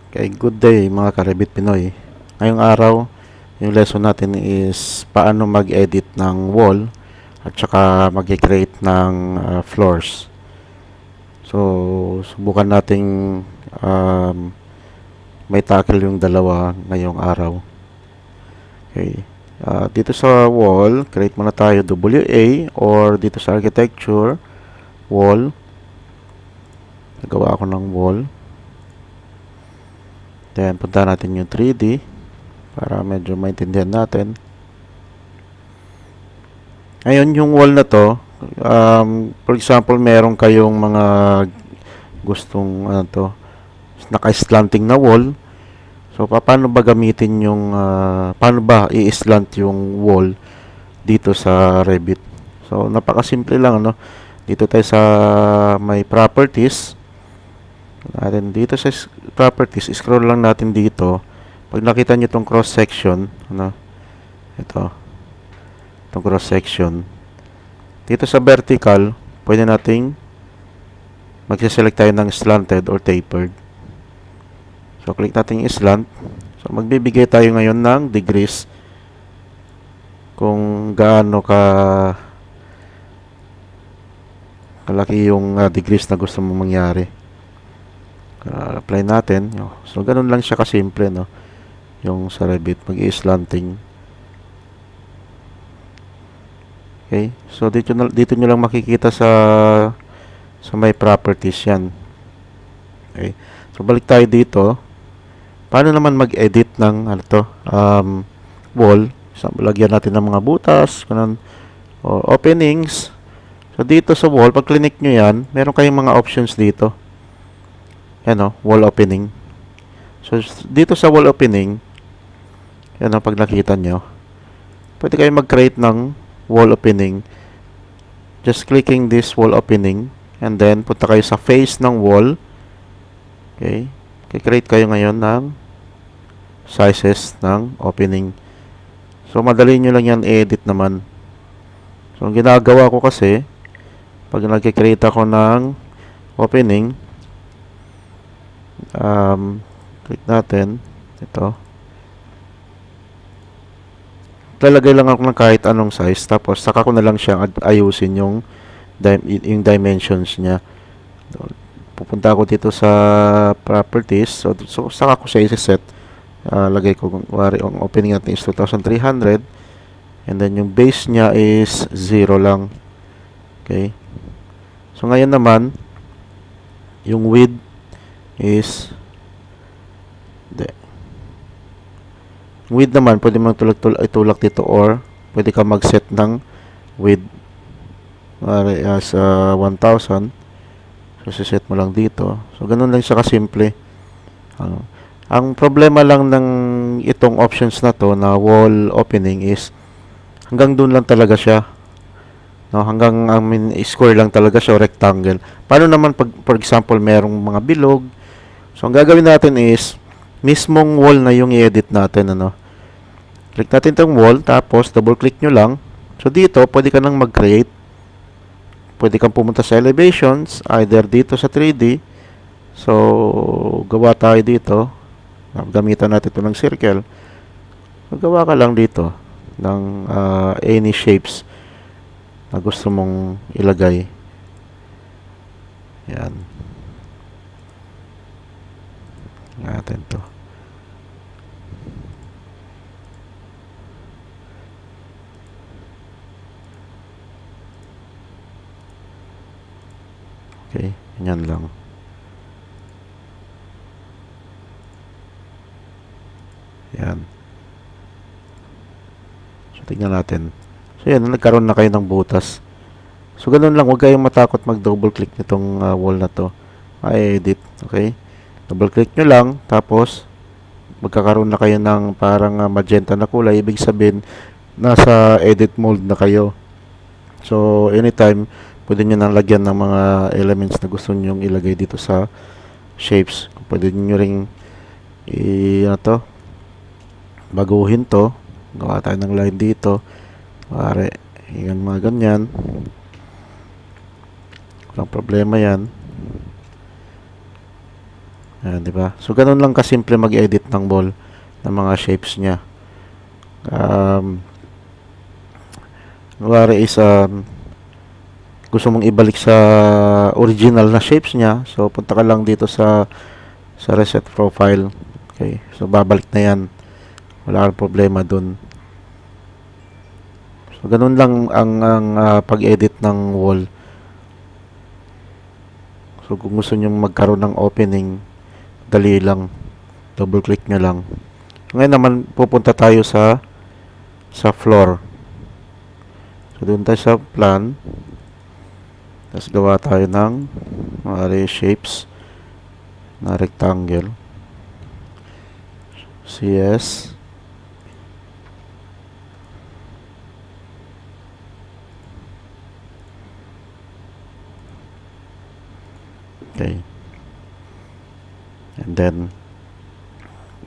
Okay, good day mga Karibit Pinoy. Ngayong araw, yung lesson natin is paano mag-edit ng wall at saka mag-create ng floors. So, subukan nating may tackle yung dalawa ngayong araw. Okay. Dito sa wall, create muna tayo WA or dito sa architecture, wall. Nagawa ako ng wall. Then, punta natin yung 3D para medyo maintindihan natin. Ngayon, yung wall na to, for example, meron kayong mga gustong, naka-slanting na wall. So, paano ba gamitin yung, paano ba i-slant yung wall dito sa Revit? So, napakasimple lang, ano? Dito tayo sa may properties. Natin dito sa properties, scroll lang natin dito. Pag nakita nyo itong cross section, itong cross section, dito sa vertical, pwede nating magsiselect tayo ng slanted or tapered. So, click natin yung slant. So, magbibigay tayo ngayon ng degrees kung gaano kalaki yung degrees na gusto mong mangyari. Apply natin. So, ganun lang siya kasimple, no? Yung sa Revit, mag-i-slanting. Okay? So, dito nyo lang makikita sa may properties yan. Okay? So, balik tayo dito. Paano naman mag-edit ng wall? So, lagyan natin ng mga butas, ganun, o openings. So, dito sa wall, pag click nyo yan, meron kayong mga options dito. Yan, wall opening. So, dito sa wall opening, yan, pag nakita nyo, pwede kayo mag-create ng wall opening. Just clicking this wall opening, and then, punta kayo sa face ng wall. Okay. I-create kayo ngayon ng sizes ng opening. So, madali nyo lang yan i-edit naman. So, ang ginagawa ko kasi, pag nag-create ako ng opening, click natin ito, lalagay lang ako ng kahit anong size, tapos saka ko na lang siya ayusin yung dimensions niya. Pupunta ako dito sa properties, so saka ko siya i-set. Lagay ko kung ang opening natin is 2,300, and then yung base niya is 0 lang. Okay, so ngayon naman yung width is width naman, pwede mo itulak dito, or pwede ka mag-set ng width as 1,000. So, siset mo lang dito. So, ganun lang siya kasimple. Ang problema lang ng itong options na to, na wall opening, is hanggang dun lang talaga siya. No, hanggang square lang talaga siya, o rectangle. Paano naman pag, for example, merong mga bilog? So, ang gagawin natin is, mismong wall na yung i-edit natin, click natin itong wall, tapos double click nyo lang. So, dito, pwede ka nang mag-create. Pwede kang pumunta sa elevations, either dito sa 3D. So, gawa tayo dito. Gamitan natin ito ng circle. Gawa ka lang dito ng any shapes na gusto mong ilagay. Yan. Natin to. Okay, yan lang. Yan. So, tingnan natin. So, yan, nagkaroon na kayo ng butas. So, ganun lang. Huwag kayong matakot mag-double click nitong wall na to. I-edit. Okay? Double click nyo lang. Tapos, magkakaroon na kayo ng parang magenta na kulay. Ibig sabihin, nasa edit mode na kayo. So, anytime, pwede nyo nang lagyan ng mga elements na gusto nyo ilagay dito sa shapes. Pwede nyo ring baguhin to. Gawa tayo ng line dito. Pare, yan mga ganyan. Walang problema yan. Ayan, di ba? So, ganun lang kasimple mag-edit ng wall ng mga shapes niya. Kunwari is gusto mong ibalik sa original na shapes niya, so punta ka lang dito sa reset profile. Okay, so babalik na yan, wala kang problema dun. So ganun lang ang pag-edit ng wall. So kung gusto nyo magkaroon ng opening, dali lang, double click nyo lang. Ngayon naman pupunta tayo sa floor. So doon tayo sa plan, tapos gawa tayo ng mga shapes na rectangle. CS. Okay. And then,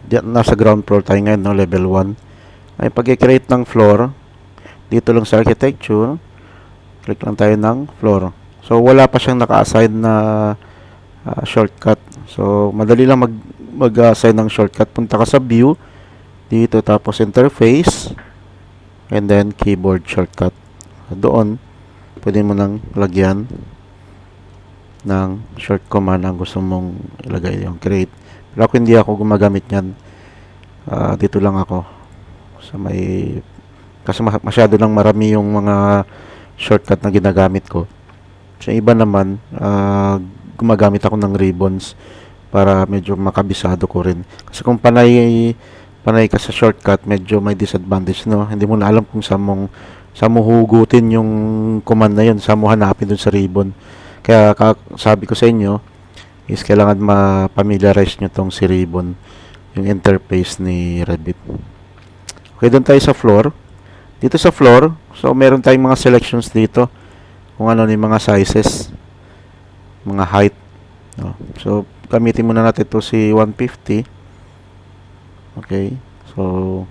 nasa ground floor tayo ngayon, no? Level 1. Ay, pag-create ng floor, dito lang sa architecture, click lang tayo ng floor. So, wala pa siyang naka-assign na shortcut. So, madali lang mag-assign ng shortcut. Punta ka sa view, dito, tapos interface, and then keyboard shortcut. Doon, pwede mo nang lagyan ng short command ang gusto mong ilagay, yung create. Pero ako hindi ako gumagamit yan. Dito lang ako sa kasi masyado lang marami yung mga shortcut na ginagamit ko. Sa iba naman, gumagamit ako ng ribbons para medyo makabisado ko rin. Kasi kung panay ka sa shortcut, medyo may disadvantage, no? Hindi mo na alam kung saan mo hugutin yung command na yun, saan mo hanapin dun sa ribbon. Kaya sabi ko sa inyo is kailangan ma-familiarize nyo tong si ribbon, yung interface ni Revit. Okay, doon tayo sa floor. Dito sa floor, so meron tayong mga selections dito kung ano yung mga sizes, mga height. No? So, gamitin muna natin ito si 150. Okay, so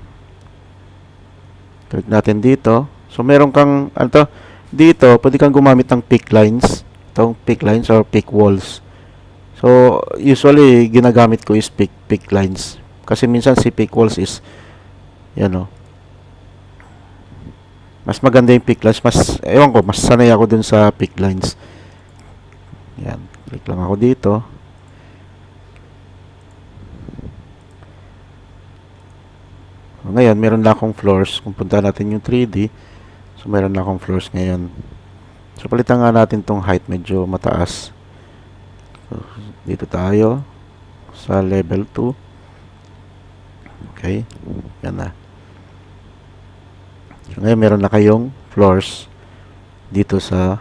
click natin dito. So, meron kang, dito, pwede kang gumamit ng pick lines. Itong pick lines or pick walls. So, usually, ginagamit ko is pick lines. Kasi minsan si pick walls is, yan o. Mas maganda yung pick lines. Ewan ko, mas sanay ako dun sa pick lines. Yan. Click lang ako dito. Ngayon, meron na akong floors. Kung punta natin yung 3D, so meron na akong floors ngayon. So, palitan nga natin tong height, medyo mataas. So, dito tayo sa level 2. Okay. Yan na. So, ngayon, meron na kayong floors dito sa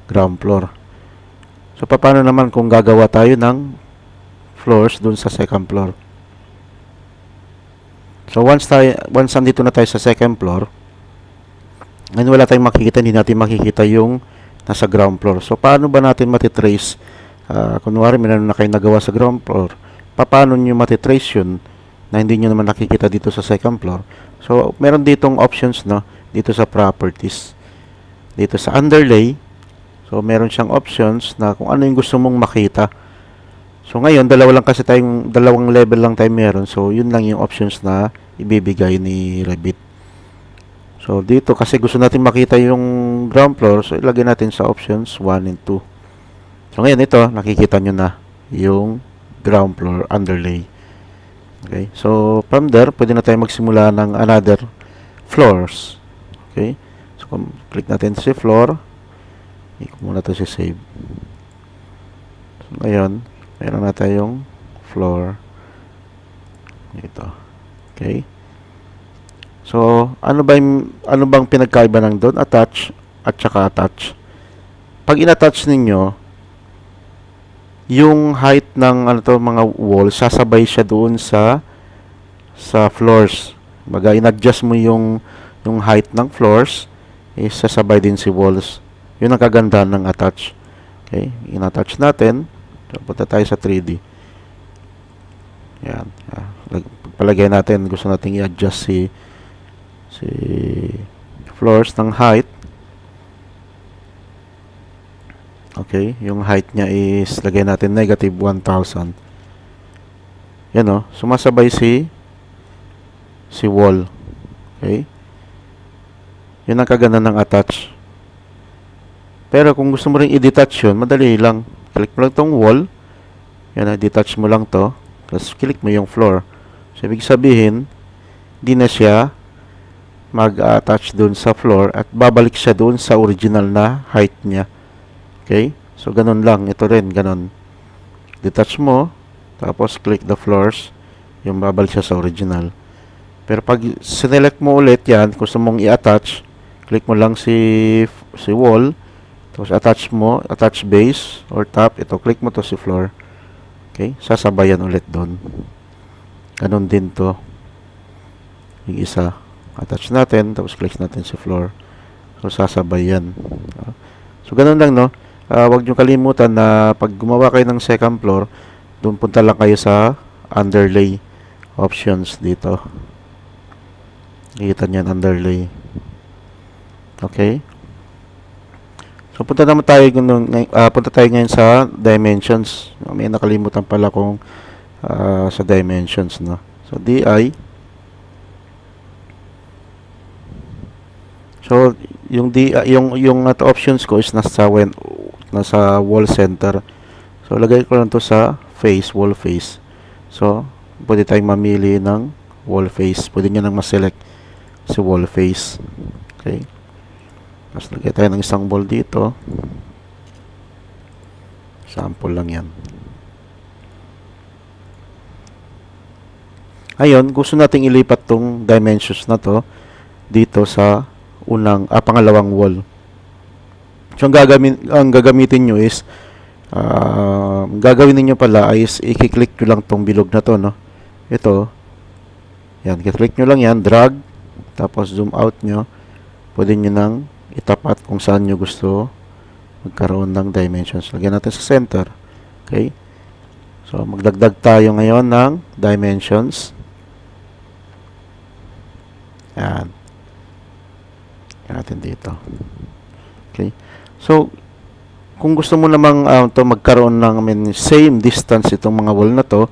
ground floor. So, paano naman kung gagawa tayo ng floors dun sa second floor? So, once andito na tayo sa second floor, ngayon wala tayong makikita, hindi natin makikita yung nasa ground floor. So, paano ba natin matitrace? Kunwari, meron na kayo nagawa sa ground floor. Paano nyo matitrace yun na hindi nyo naman nakikita dito sa second floor? So, meron ditong options, no? Dito sa properties. Dito sa underlay. So, meron siyang options na kung ano yung gusto mong makita. So, ngayon, dalawang level lang tayo meron. So, yun lang yung options na ibibigay ni Revit. So, dito kasi gusto natin makita yung ground floor, so ilagay natin sa options 1 and 2. So, ngayon ito, nakikita nyo na yung ground floor underlay. Okay, so from there, pwede na tayo magsimula ng another floors. Okay, so click natin sa floor. Ikot muna ito si save. So, ngayon, meron na tayong floor. Ito. Okay. So, ano bang pinagkaiba ng doon? Attach at saka attach. Pag in-attach ninyo, yung height ng mga wall, sasabay siya doon sa floors. Baga, in-adjust mo yung height ng floors, sasabay din si walls. Yun ang kagandahan ng attach. Okay, in-attach natin. So, punta tayo sa 3D. Yan. Palagay natin, gusto nating i-adjust si floors ng height. Okay, yung height niya is lagay natin -1,000. Yan o, sumasabay si wall. Okay? Yun ang kaganda ng attach. Pero kung gusto mo rin i-detach yun, madali lang. Click mo lang tong wall. Yan na, detach mo lang to. Tapos click mo yung floor. So, ibig sabihin, di na siya mag-attach dun sa floor at babalik siya dun sa original na height niya. Okay? So, ganun lang. Ito rin, ganun. Detach mo, tapos click the floors, yung babalik siya sa original. Pero pag sinelect mo ulit yan, gusto mong i-attach, click mo lang si wall, tapos attach base or top, ito, click mo to si floor. Okay? Sasabayan ulit doon. Ganun din to. Yung isa. Attach natin, tapos click natin si floor. So, sasabay yan. So, ganun lang, no? Huwag nyo kalimutan na pag gumawa kayo ng second floor, doon punta lang kayo sa underlay options dito. Nakikita niyan, underlay. Okay? So, punta tayo ngayon sa dimensions. May nakalimutan pala kung sa dimensions, no? So, DI. So, yung options ko is nasa wall center. So, lagay ko lang to sa wall face. So, pwede tayong mamili ng wall face. Pwede nyo nang ma-select si wall face. Okay? Tapos lagay tayo ng isang ball dito. Sample lang yan. Ayun, gusto nating ilipat tong dimensions na to dito sa pangalawang wall. So, ang gagamitin nyo is gagawin niyo pala is i-click nyo lang tong bilog na to, no? Ito. Yan, i-click nyo lang yan, drag, tapos zoom out nyo. Pwede nyo nang itapat kung saan nyo gusto magkaroon ng dimensions. Lagyan natin sa center. Okay? So, magdagdag tayo ngayon ng dimensions. Yan. Yan natin dito. Okay? So, kung gusto mo namang magkaroon ng same distance itong mga wall na to,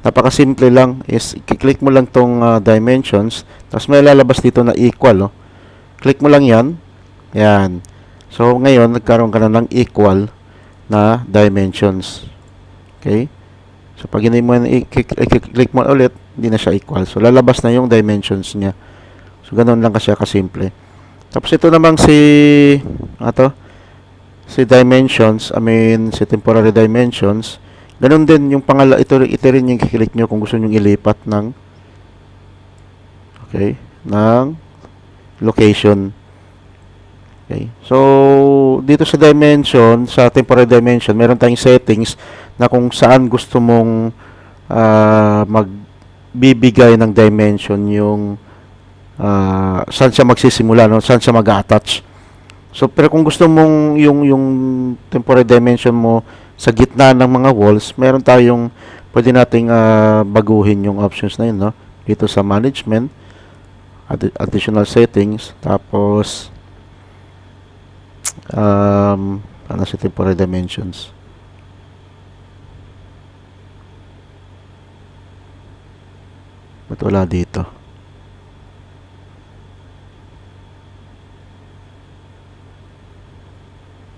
napakasimple lang is i-click mo lang tong dimensions, tapos may lalabas dito na equal. Oh. Click mo lang yan. Yan. So, ngayon, nagkaroon ka na ng equal na dimensions. Okay? So, pag hindi mo i-click mo ulit, hindi na siya equal. So, lalabas na yung dimensions niya. So, ganun lang kasi kasimple. Tapos, ito namang si dimensions, si temporary dimensions. Ganun din yung ito rin yung i-click nyo kung gusto nyo ilipat ng location. Okay. So, dito sa dimension, sa temporary dimension, meron tayong settings na kung saan gusto mong magbibigay ng dimension yung saan siya magsisimula, no? Saan siya mag-attach. So, pero kung gusto mong yung temporary dimension mo sa gitna ng mga walls, meron tayong pwede nating baguhin yung options na yun, no? Dito sa management, additional settings, tapos sa temporary dimensions. Ba't wala dito?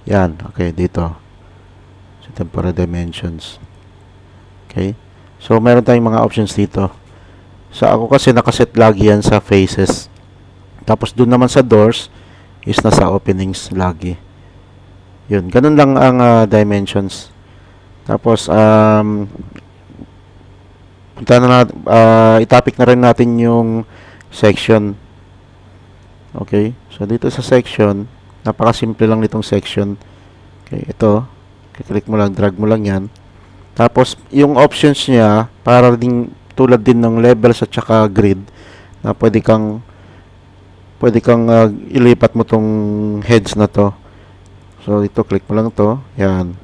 Yan, okay, dito. Sa temporary dimensions. Okay? So, meron tayong mga options dito. So, ako kasi nakaset lagi yan sa faces. Tapos, dun naman sa doors, is nasa openings lagi. Yun, ganun lang ang dimensions. Tapos, itapik na rin natin yung section. Okay? So, dito sa section, napakasimple lang nitong section. Okay, ito. Click mo lang, drag mo lang yan. Tapos, yung options niya, para din, tulad din ng levels at saka grid, na pwede kang ilipat mo tong heads na to. So, ito, click mo lang to. Yan.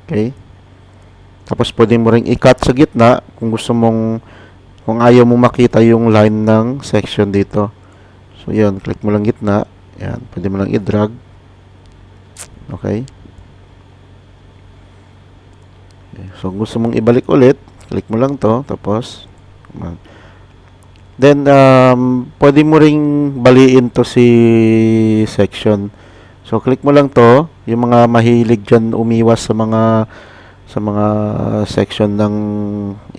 Okay. Tapos, pwede mo ring i-cut sa gitna kung gusto mong, kung ayaw mo makita yung line ng section dito. So, yan. Click mo lang gitna. Yan. Pwede mo lang i-drag. Okay. So, kung gusto mong ibalik ulit, Click mo lang to, tapos then pwede mo ring baliin to si section. So click mo lang to, yung mga mahilig dyan umiwas sa mga section ng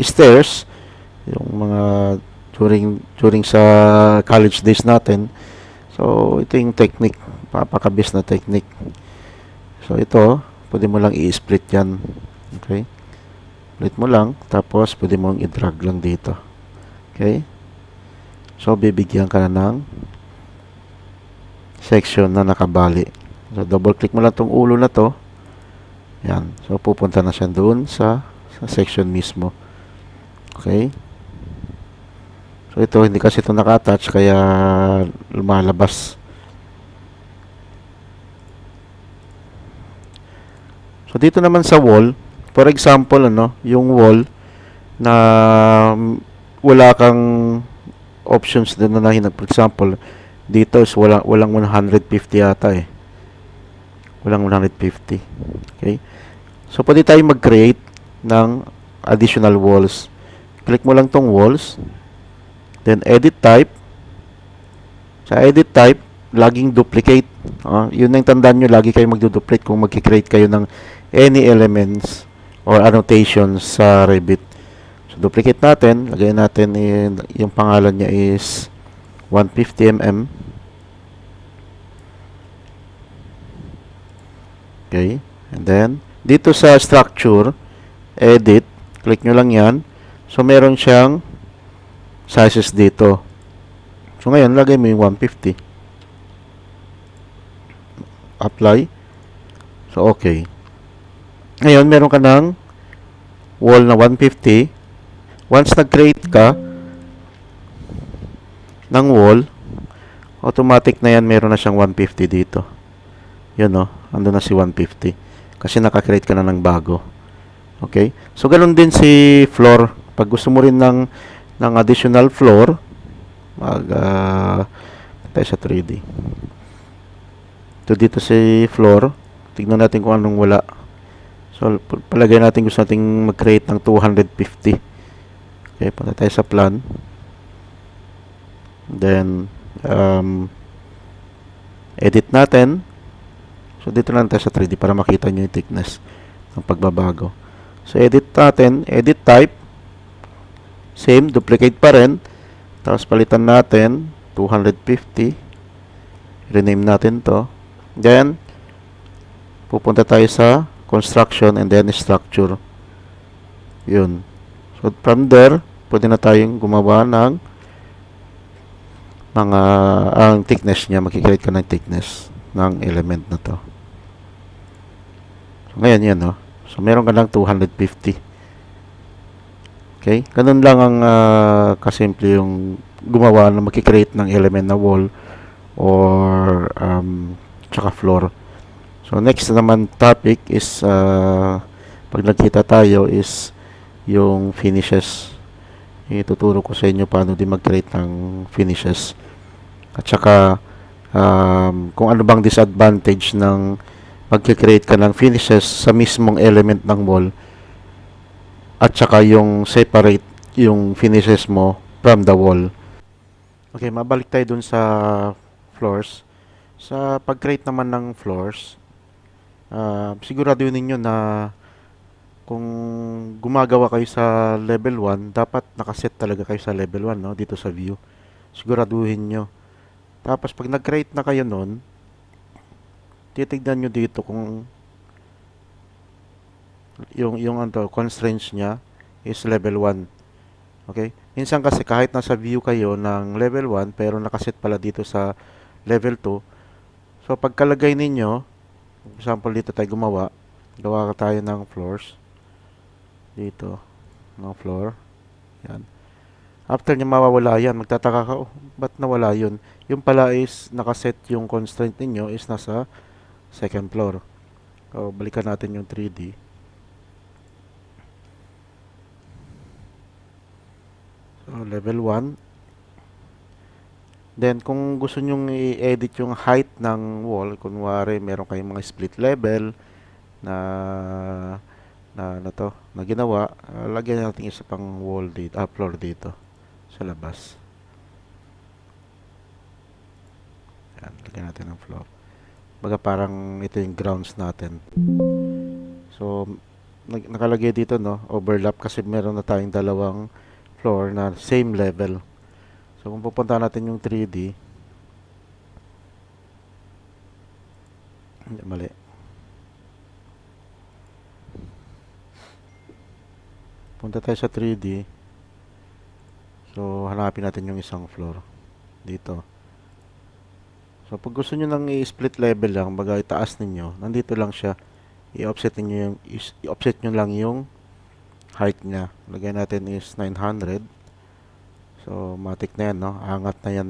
stairs, yung mga during sa college days natin. So ito yung technique, papakabis na technique. So ito, pwede mo lang i-split yan. Okay? Split mo lang, tapos pwede mong i-drag lang dito. Okay? So bibigyan ka na ng section na nakabali. So double click mo lang tong ulo na to. Yan. So pupunta na siya doon sa section mismo. Okay? So ito, hindi kasi ito naka-attach kaya lumalabas. So dito naman sa wall, for example, yung wall na wala kang options din na nahinag. For example, dito is walang 150 yata eh. Walang 150. Okay? So pwede tayong mag-create ng additional walls. Click mo lang tong walls. Then edit type. Sa edit type, laging duplicate. Yun ang tandaan nyo, lagi kayo magduduplicate kung mag-create kayo ng any elements or annotations sa Revit. So duplicate natin, lagay natin yung pangalan niya is 150 mm. Okay, and then dito sa structure, edit, click nyo lang yan. So meron siyang sizes dito. So ngayon, lagay mo yung 150. Apply. So okay. Ngayon, meron ka ng wall na 150. Once nag-create ka ng wall, automatic na yan, meron na siyang 150 dito. Yun ando na si 150. Kasi naka-create ka na ng bago. Okay? So, ganun din si floor. Pag gusto mo rin ng additional floor, tayo sa 3D. So, dito si floor. Tignan natin kung anong wala. So, palagay natin gusto nating mag-create ng 250. Okay, punta tayo sa plan. Then, edit natin. So, dito lang tayo sa 3D para makita nyo yung thickness ng pagbabago. So, edit natin. Edit type. Same, duplicate pa rin. Tapos, palitan natin. 250. Rename natin to. Then, pupunta tayo sa construction and then structure. Yun. So, from there, pwede na tayong gumawa ng mga ang thickness niya. Makikreate ka ng thickness ng element na to. So, ngayon yan, So, meron ka ng 250. Okay? Ganun lang ang kasimple yung gumawa na makikreate ng element na wall or tsaka floor. So, next naman topic is pag nagkita tayo is yung finishes. Ituturo ko sa inyo paano din mag-create ng finishes. At saka kung ano bang disadvantage ng mag-create ka ng finishes sa mismong element ng wall at saka yung separate yung finishes mo from the wall. Okay, mabalik tayo dun sa floors. Sa pag-create naman ng floors, siguraduhin ninyo na kung gumagawa kayo sa level 1, dapat nakaset talaga kayo sa level 1, dito sa view. Siguraduhin nyo. Tapos pag nag-create na kayo nun, titignan nyo dito kung yung constraints nya is level 1. Okay? Minsan kasi kahit nasa view kayo ng level 1 pero nakaset pala dito sa level 2. So pagkalagay ninyo, for example dito tayo gawa tayo ng floors. Dito, ng floor. Yan. After niya mawawala yan, magtataka ka, ba't nawala yun? Yung pala is nakaset yung constraint ninyo is nasa second floor. So, balikan natin yung 3D. So, level 1. Then, kung gusto nyong i-edit yung height ng wall, kunwari, meron kayong mga split level na na to, na ginawa. Lagyan natin isa pang wall dito, floor dito sa labas. Yan, lagyan natin ng floor. Baga parang ito yung grounds natin. So, nakalagay dito, no, overlap kasi meron na tayong dalawang floor na same level. So, kung pupunta natin yung 3D, mali. Punta tayo sa 3D. So, hanapin natin yung isang floor dito. So, pag gusto nyo nang i-split level lang, baga itaas ninyo, nandito lang siya. I-offset nyo lang yung height niya. Lagyan natin is 900. So, matik na yan, no? Angat na yan.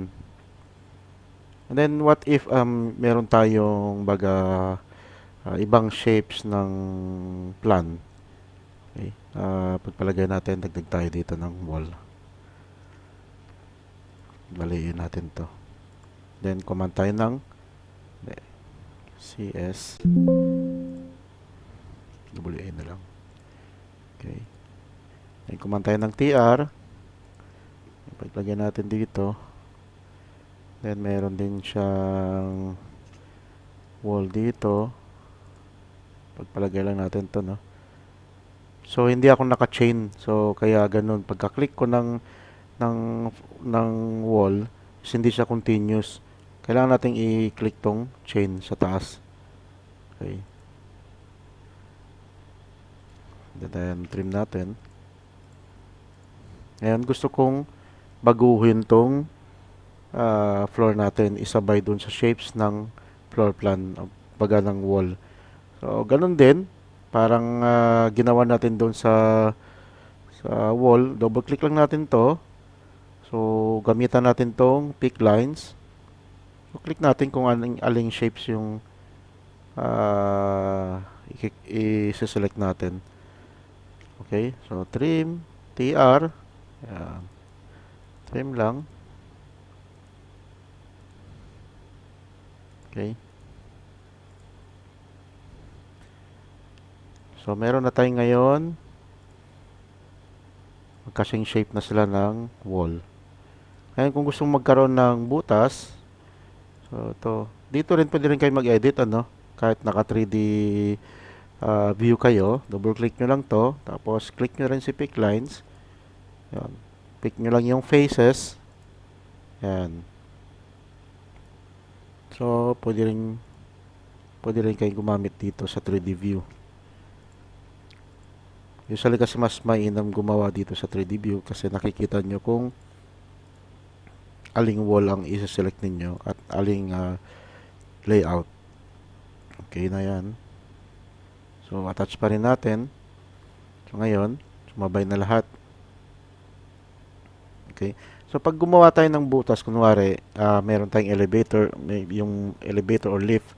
And then, what if meron tayong baga ibang shapes ng plan? Okay. Pagpalagay natin, dagdag tayo dito ng wall. Baliin natin to. Then, command tayo ng CS WA na lang. Okay. Then, command tayo ng TR. Paglagyan natin dito. Then, meron din siyang wall dito. Pagpalagay lang natin to, no? So, hindi ako naka-chain. So, kaya ganun. Pagka-click ko ng wall, hindi siya continuous. Kailangan nating i-click tong chain sa taas. Okay. Then, trim natin. Ngayon, gusto kong baguhin tong floor natin. Isabay dun sa shapes ng floor plan. Baga ng wall. So, ganun din. Parang ginawa natin dun sa wall. Double click lang natin to. So, gamitan natin tong pick lines. So, click natin kung aling shapes yung i-select natin. Okay. So, trim, TR. Ayan. Trim lang. Okay. So, meron na tayo ngayon. Magkasing shape na sila ng wall. Ngayon, kung gusto mong magkaroon ng butas, so, dito rin pwede rin kayo mag-edit, ano? Kahit naka 3D view kayo, double click nyo lang to, tapos click nyo rin si pick lines. Yan. Pick nyo lang yung faces. Yan. So, pwede rin kayo gumamit dito sa 3D view. Usually kasi mas mainam gumawa dito sa 3D view kasi nakikita nyo kung aling wall ang isa-select ninyo at aling layout. Okay na yan. So, attach pa rin natin. So, ngayon, sumabay na lahat. Okay. So, pag gumawa tayo ng butas, kunwari, meron tayong elevator, yung elevator or lift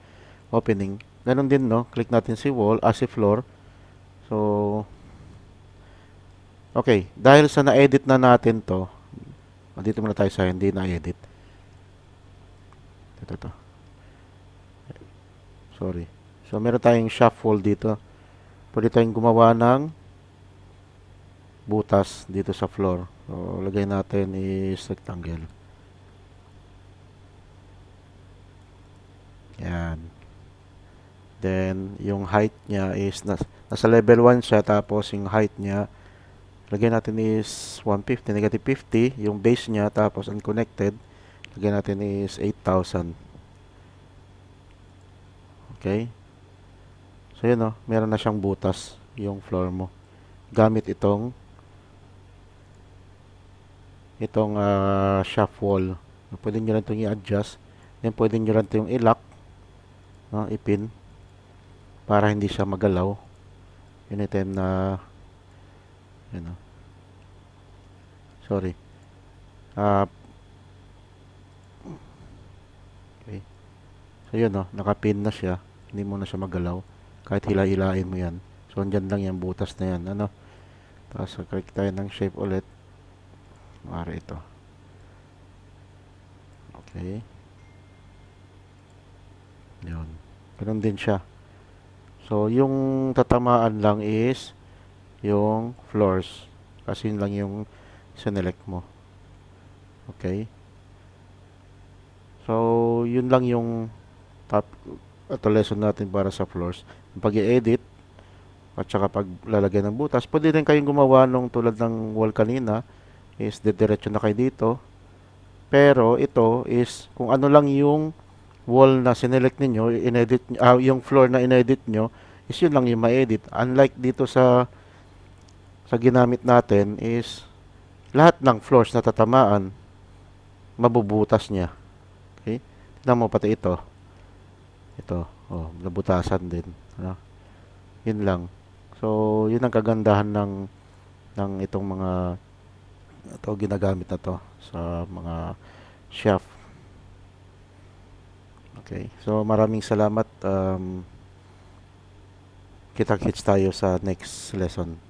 opening. Ganon din, no? Click natin si wall, si floor. So, okay. Dahil sa na-edit na natin to, dito muna tayo sa hindi na-edit. Ito. Sorry. So, meron tayong shuffle dito. Pwede tayong gumawa ng butas dito sa floor. So, lagay natin is rectangle. Yan. Then, yung height niya is nasa level 1 siya. Tapos, yung height niya, lagay natin is 150, negative 50. Yung base niya, tapos unconnected, lagay natin is 8,000. Okay. So, yun, no? Meron na siyang butas yung floor mo. Gamit itong shaft wall. Pwede nyo rin itong i-adjust. Then, pwede nyo rin itong i-lock. No? I-pin. Para hindi siya magalaw. Anytime na yun, no? Sorry. Okay. So, yun, no? Nakapin na siya. Hindi mo na siya magalaw. Kahit hila-hilain mo yan. So, andyan lang yung butas na yan. Ano? Tapos, click tayo ng shape ulit. Mara ito. Okay. Yun. Ganun din siya. So, yung tatamaan lang is yung floors. Kasi yun lang yung sinelect mo. Okay? So, yun lang yung top at lesson natin para sa floors. Pag i-edit at saka paglalagay ng butas, pwede rin kayong gumawa nung tulad ng wall kanina, is diretso na kayo dito. Pero ito is kung ano lang yung wall na sinelect ninyo, inedit, yung floor na inedit nyo, is yun lang yung ma-edit. Unlike dito sa ginamit natin is lahat ng floors na tatamaan, mabubutas niya. Okay? Tignan mo pati ito. Ito, oh, nabutasan din. Ano? Yun lang. So, yun ang kagandahan ng itong mga ito ginagamit na to sa mga chef. Okay. So, maraming salamat. Kita-kits tayo sa next lesson.